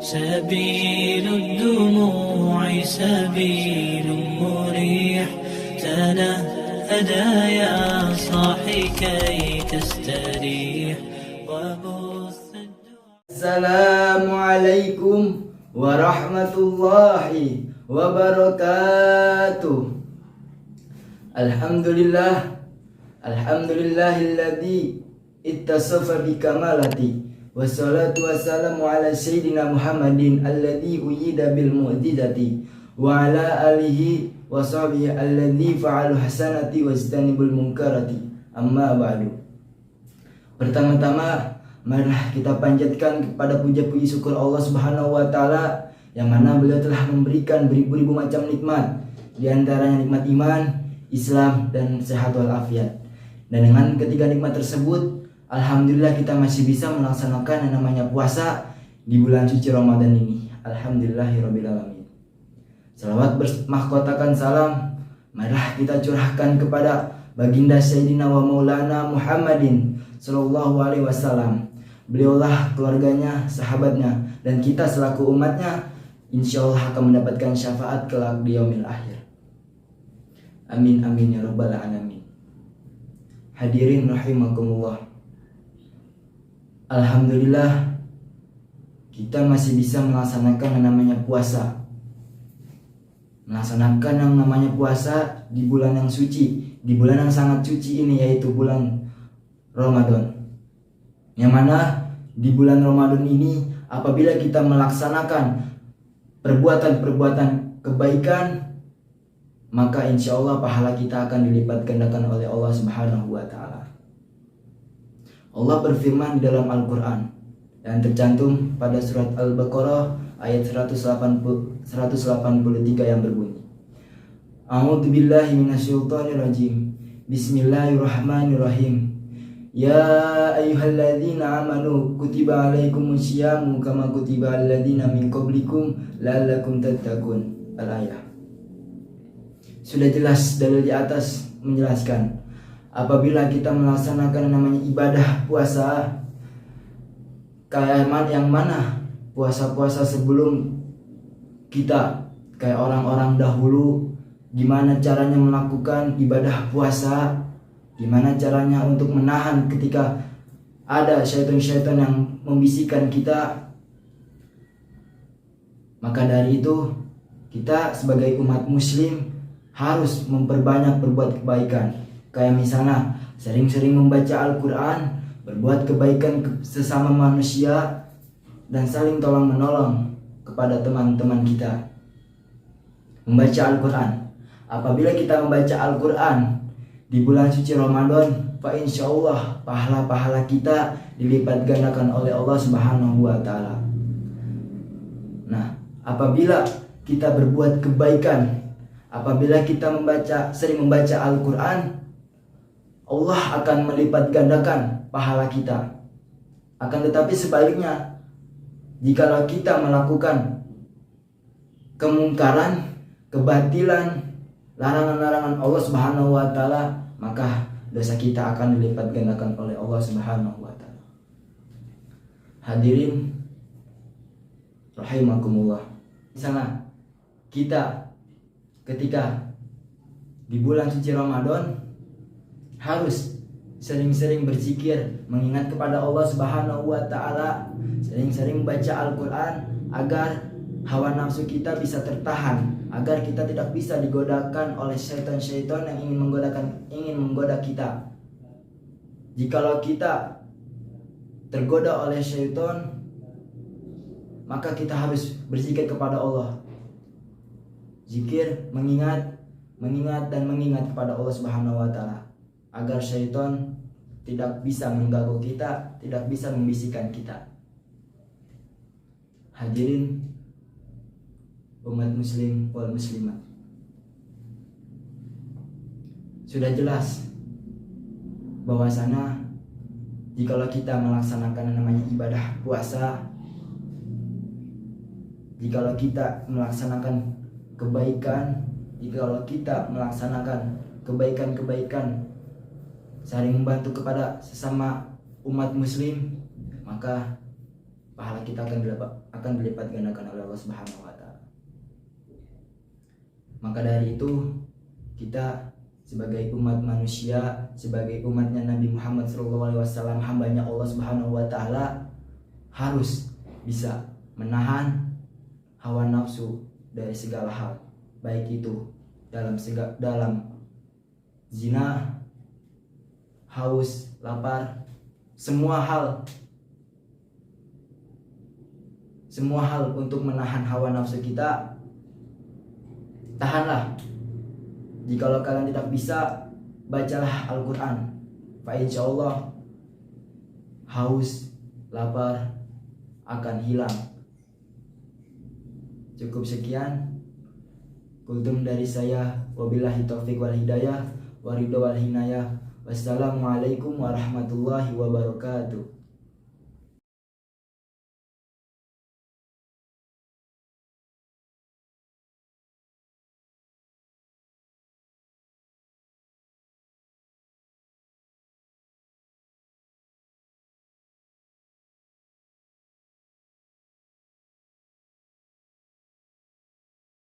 سبيل الدموع سبيل مريح، تنهدى يا صاحي كي تستريح وبث Assalamualaikum warahmatullahi wabarakatuh. Alhamdulillahilladzi ittasafa bikamalati, wassalatu wassalamu ala sayyidina Muhammadin alladzi uyyida bil mu'jizati, wa ala alihi wa sahbihi alladzi fa'alu hasanati wajtanibul munkarati. Amma ba'du. Pertama-tama, marilah kita panjatkan kepada puja-puji syukur Allah Subhanahu wa taala yang mana beliau telah memberikan beribu-ribu macam nikmat, di antaranya nikmat iman, Islam, dan sehat walafiat. Dan dengan ketiga nikmat tersebut, alhamdulillah kita masih bisa melaksanakan yang namanya puasa di bulan suci Ramadan ini. Alhamdulillahirabbil alamin. Salawat bermahkotakan salam marilah kita curahkan kepada baginda Sayyidina wa Maulana Muhammadin sallallahu alaihi wasallam. Beliaulah keluarganya, sahabatnya, dan kita selaku umatnya insyaallah akan mendapatkan syafaat kelak di yaumil akhir. Amin amin ya rabbal alamin. Hadirin rahimakumullah. Alhamdulillah kita masih bisa melaksanakan yang namanya puasa. Melaksanakan yang namanya puasa di bulan yang suci, di bulan yang sangat suci ini, yaitu bulan Ramadan. Yang mana di bulan Ramadan ini apabila kita melaksanakan perbuatan-perbuatan kebaikan, maka insya Allah pahala kita akan dilipat gandakan oleh Allah Subhanahu wa taala. Allah berfirman di dalam Al-Qur'an yang tercantum pada surat Al-Baqarah ayat 183 yang berbunyi, A'udzubillahi minasyaitonirrajim. Bismillahirrahmanirrahim. Ya ayyuhalladzina amanu kutiba alaikumusyamu kama kutiba alladzina min qablikum la'allakum tattaqun. Al-ayah. Sudah jelas dalil di atas menjelaskan apabila kita melaksanakan namanya ibadah puasa, kayak yang mana puasa-puasa sebelum kita, kayak orang-orang dahulu, gimana caranya melakukan ibadah puasa, gimana caranya untuk menahan ketika ada syaitan-syaitan yang membisikkan kita. Maka dari itu kita sebagai umat muslim harus memperbanyak berbuat kebaikan. Kayak misalnya sering-sering membaca Al-Quran, berbuat kebaikan sesama manusia, dan saling tolong menolong kepada teman-teman kita. Membaca Al-Quran. Apabila kita membaca Al-Quran di bulan suci Ramadan, fa insyaallah pahala-pahala kita dilipat gandakan oleh Allah Subhanahu wa taala. Nah, apabila kita berbuat kebaikan, apabila kita sering membaca Al-Quran, Allah akan melipat gandakan pahala kita. Akan tetapi sebaliknya, jikalau kita melakukan kemungkaran, kebatilan, larangan-larangan Allah Subhanahu wa taala, maka dosa kita akan dilipat gandakan oleh Allah Subhanahu wa taala. Hadirin rahimakumullah. Misalnya kita ketika di bulan suci Ramadan harus sering-sering berzikir, mengingat kepada Allah Subhanahu wa taala, sering-sering membaca Al-Quran agar hawa nafsu kita bisa tertahan, agar kita tidak bisa digodakan oleh syaitan-syaitan yang ingin menggoda kita. Jikalau kita tergoda oleh syaitan, maka kita harus berzikir kepada Allah. Zikir, mengingat kepada Allah Subhanahu wa taala, agar syaitan tidak bisa mengganggu kita, tidak bisa membisikkan kita. Hadirin umat muslim wal muslimat, sudah jelas bahwasanya jikalau kita melaksanakan namanya ibadah puasa, jikalau kita melaksanakan kebaikan, jikalau kita melaksanakan kebaikan-kebaikan, saling membantu kepada sesama umat muslim, maka pahala kita akan dilipat gandakan oleh Allah Subhanahu wa taala. Maka dari itu, kita sebagai umat manusia, sebagai umatnya Nabi Muhammad SAW, hambanya Allah Subhanahu wa taala, harus bisa menahan hawa nafsu dari segala hal, baik itu dalam zina, haus, lapar, semua hal untuk menahan hawa nafsu kita. Tahanlah. Jikalau kalian tidak bisa, bacalah Al-Quran. Fa insyaallah haus, lapar akan hilang. Cukup sekian. Kultum dari saya. Wabillahi taufiq wal hidayah, waridho wal hinayah. Wassalamualaikum warahmatullahi wabarakatuh.